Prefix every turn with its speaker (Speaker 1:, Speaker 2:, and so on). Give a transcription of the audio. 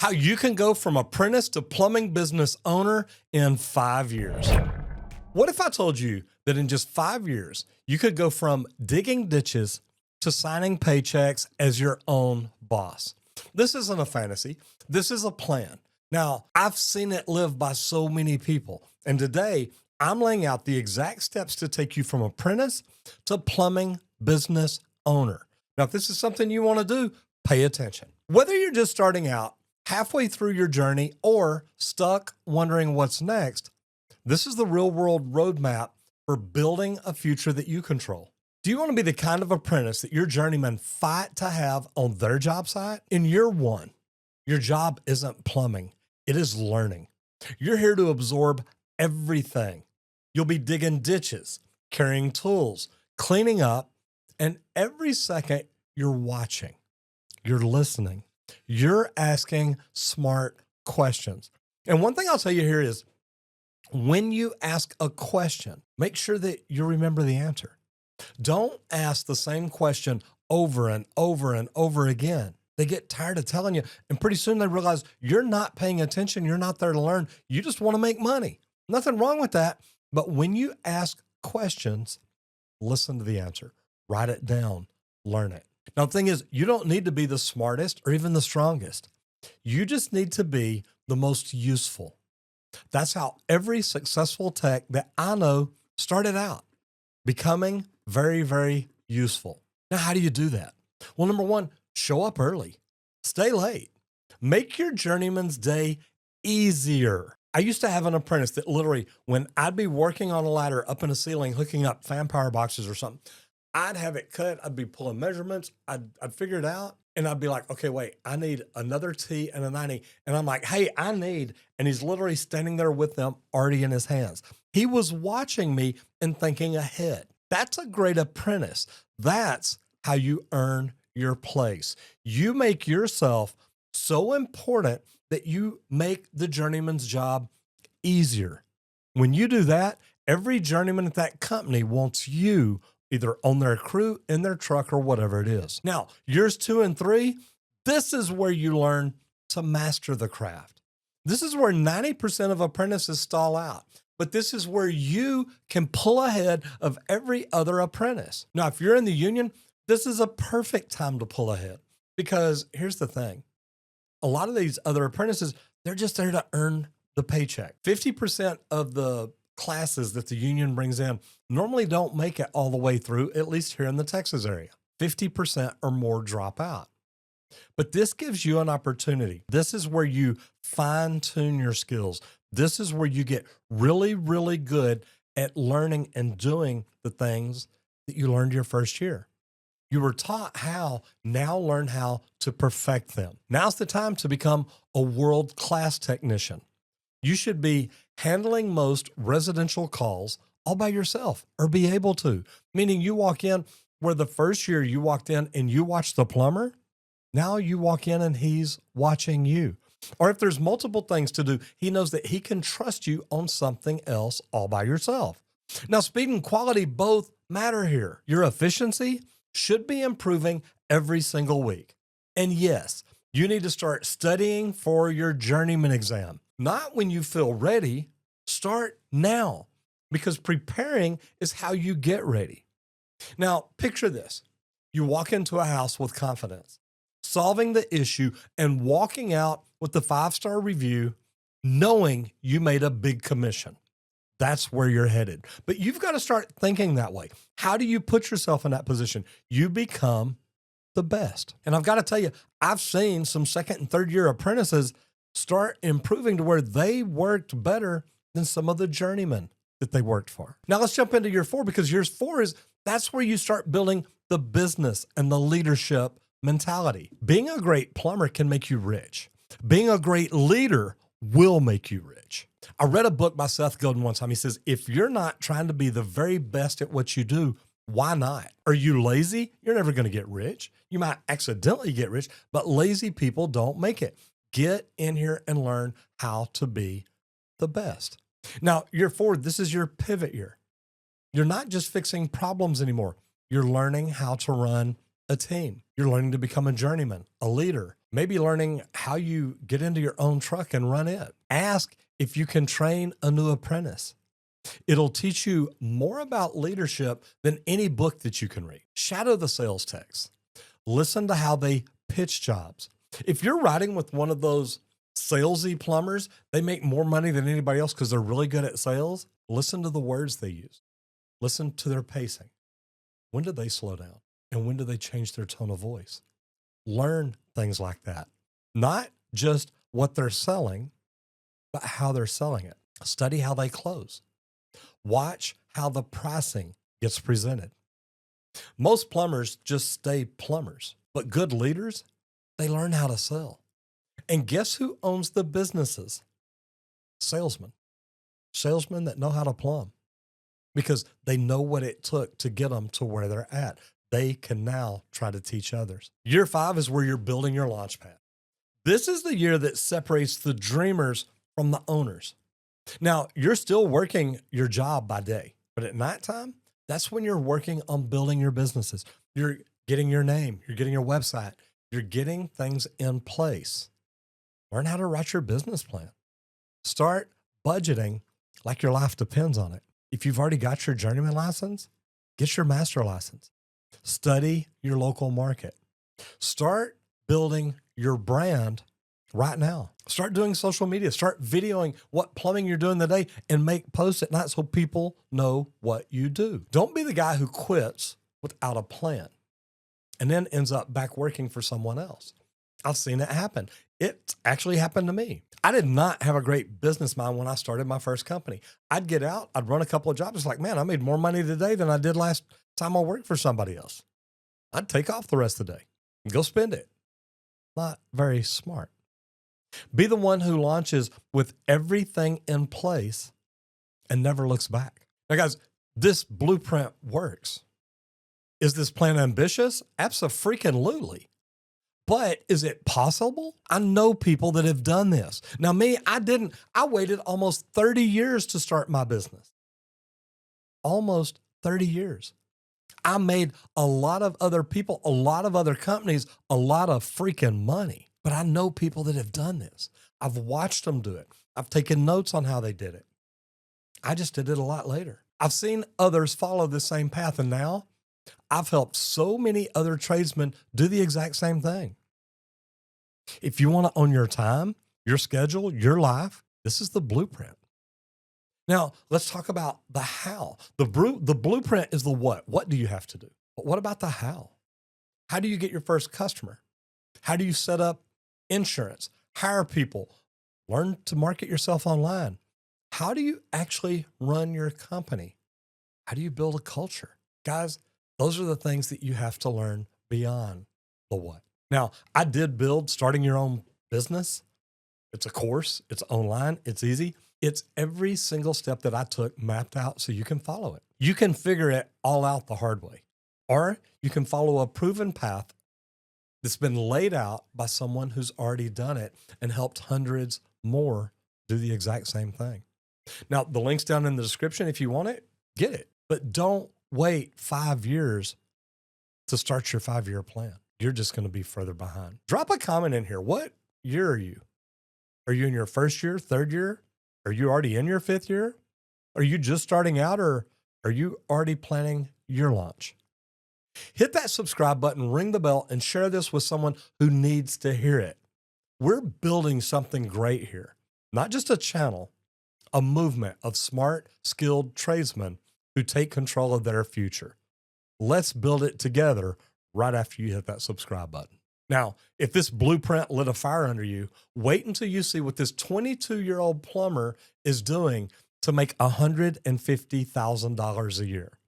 Speaker 1: How you can go from apprentice to plumbing business owner in 5 years. What if I told you that in just 5 years, you could go from digging ditches to signing paychecks as your own boss? This isn't a fantasy. This is a plan. Now, I've seen it lived by so many people. And today, I'm laying out the exact steps to take you from apprentice to plumbing business owner. Now, if this is something you want to do, pay attention. Whether you're just starting out, halfway through your journey, or stuck wondering what's next, this is the real world roadmap for building a future that you control. Do you want to be the kind of apprentice that your journeymen fight to have on their job site? In year one, your job isn't plumbing, it is learning. You're here to absorb everything. You'll be digging ditches, carrying tools, cleaning up, and every second you're watching, you're listening, you're asking smart questions. And one thing I'll tell you here is when you ask a question, make sure that you remember the answer. Don't ask the same question over and over and over again. They get tired of telling you, and pretty soon they realize you're not paying attention. You're not there to learn. You just want to make money. Nothing wrong with that. But when you ask questions, listen to the answer, write it down, learn it. Now, the thing is, you don't need to be the smartest or even the strongest. You just need to be the most useful. That's how every successful tech that I know started out, becoming very, very useful. Now, how do you do that? Well, number one, show up early, stay late, make your journeyman's day easier. I used to have an apprentice that literally, when I'd be working on a ladder up in a ceiling, hooking up fan power boxes or something, I'd have it cut. I'd be pulling measurements. I'd figure it out. And I'd be like, okay, wait, I need another T and a 90. And I'm like, hey, and he's literally standing there with them already in his hands. He was watching me and thinking ahead. That's a great apprentice. That's how you earn your place. You make yourself so important that you make the journeyman's job easier. When you do that, every journeyman at that company wants you either on their crew, in their truck, or whatever it is. Now, years 2 and 3, this is where you learn to master the craft. This is where 90% of apprentices stall out. But this is where you can pull ahead of every other apprentice. Now, if you're in the union, this is a perfect time to pull ahead. Because here's the thing. A lot of these other apprentices, they're just there to earn the paycheck. 50% of the classes that the union brings in normally don't make it all the way through, at least here in the Texas area. 50% or more drop out. But this gives you an opportunity. This is where you fine tune your skills. This is where you get really, really good at learning and doing the things that you learned your first year. You were taught how, now learn how to perfect them. Now's the time to become a world-class technician. You should be handling most residential calls all by yourself, or be able to. Meaning you walk in where the first year you walked in and you watched the plumber, now you walk in and he's watching you. Or if there's multiple things to do, he knows that he can trust you on something else all by yourself. Now, speed and quality both matter here. Your efficiency should be improving every single week. And yes, you need to start studying for your journeyman exam. Not when you feel ready, start now, because preparing is how you get ready. Now, picture this. You walk into a house with confidence, solving the issue and walking out with the 5-star review, knowing you made a big commission. That's where you're headed. But you've got to start thinking that way. How do you put yourself in that position? You become the best. And I've got to tell you, I've seen some 2nd and 3rd year apprentices start improving to where they worked better than some of the journeymen that they worked for. Now let's jump into year 4, because year 4 that's where you start building the business and the leadership mentality. Being a great plumber can make you rich. Being a great leader will make you rich. I read a book by Seth Godin one time. He says, if you're not trying to be the very best at what you do, why not? Are you lazy? You're never going to get rich. You might accidentally get rich, but lazy people don't make it. Get in here and learn how to be the best. Now, year 4, this is your pivot year. You're not just fixing problems anymore. You're learning how to run a team. You're learning to become a journeyman, a leader, Maybe learning how you get into your own truck and run it. Ask if you can train a new apprentice. It'll teach you more about leadership than any book that you can read. Shadow the sales techs. Listen to how they pitch jobs. If you're riding with one of those salesy plumbers, they make more money than anybody else because they're really good at sales. Listen to the words they use. Listen to their pacing. When do they slow down? And when do they change their tone of voice? Learn things like that. Not just what they're selling, but how they're selling it. Study how they close. Watch how the pricing gets presented. Most plumbers just stay plumbers, but good leaders, they learn how to sell. And guess who owns the businesses? Salesmen. Salesmen that know how to plumb because they know what it took to get them to where they're at. They can now try to teach others. Year 5 is where you're building your launchpad. This is the year that separates the dreamers from the owners. Now, you're still working your job by day, but at nighttime, that's when you're working on building your businesses. You're getting your name, you're getting your website, you're getting things in place. Learn how to write your business plan. Start budgeting like your life depends on it. If you've already got your journeyman license, get your master license. Study your local market. Start building your brand right now. Start doing social media. Start videoing what plumbing you're doing today and make posts at night so people know what you do. Don't be the guy who quits without a plan and then ends up back working for someone else. I've seen it happen. It actually happened to me. I did not have a great business mind when I started my first company. I'd get out, I'd run a couple of jobs. It's like, man, I made more money today than I did last time I worked for somebody else. I'd take off the rest of the day and go spend it. Not very smart. Be the one who launches with everything in place and never looks back. Now, guys, this blueprint works. Is this plan ambitious? Abso-freaking-lutely. But is it possible? I know people that have done this. Now, me, I waited almost 30 years to start my business. Almost 30 years. I made a lot of other people, a lot of other companies, a lot of freaking money. But I know people that have done this. I've watched them do it. I've taken notes on how they did it. I just did it a lot later. I've seen others follow the same path, and now I've helped so many other tradesmen do the exact same thing. If you want to own your time, your schedule, your life, this is the blueprint. Now, let's talk about the how. The blueprint is the what. What do you have to do? But what about the how? How do you get your first customer? How do you set up insurance, hire people, learn to market yourself online? How do you actually run your company? How do you build a culture? Guys, those are the things that you have to learn beyond the what. Now, I did build starting your own business. It's a course, it's online, it's easy. It's every single step that I took mapped out so you can follow it. You can figure it all out the hard way, or you can follow a proven path that's been laid out by someone who's already done it and helped hundreds more do the exact same thing. Now, the link's down in the description. If you want it, get it. But don't wait 5 years to start your 5-year plan. You're just going to be further behind. Drop a comment in here. What year are you? Are you in your first year, third year? Are you already in your 5th year? Are you just starting out, or are you already planning your launch? Hit that subscribe button, ring the bell, and share this with someone who needs to hear it. We're building something great here. Not just a channel, a movement of smart, skilled tradesmen who take control of their future. Let's build it together right after you hit that subscribe button. Now, if this blueprint lit a fire under you, wait until you see what this 22-year-old plumber is doing to make $150,000 a year.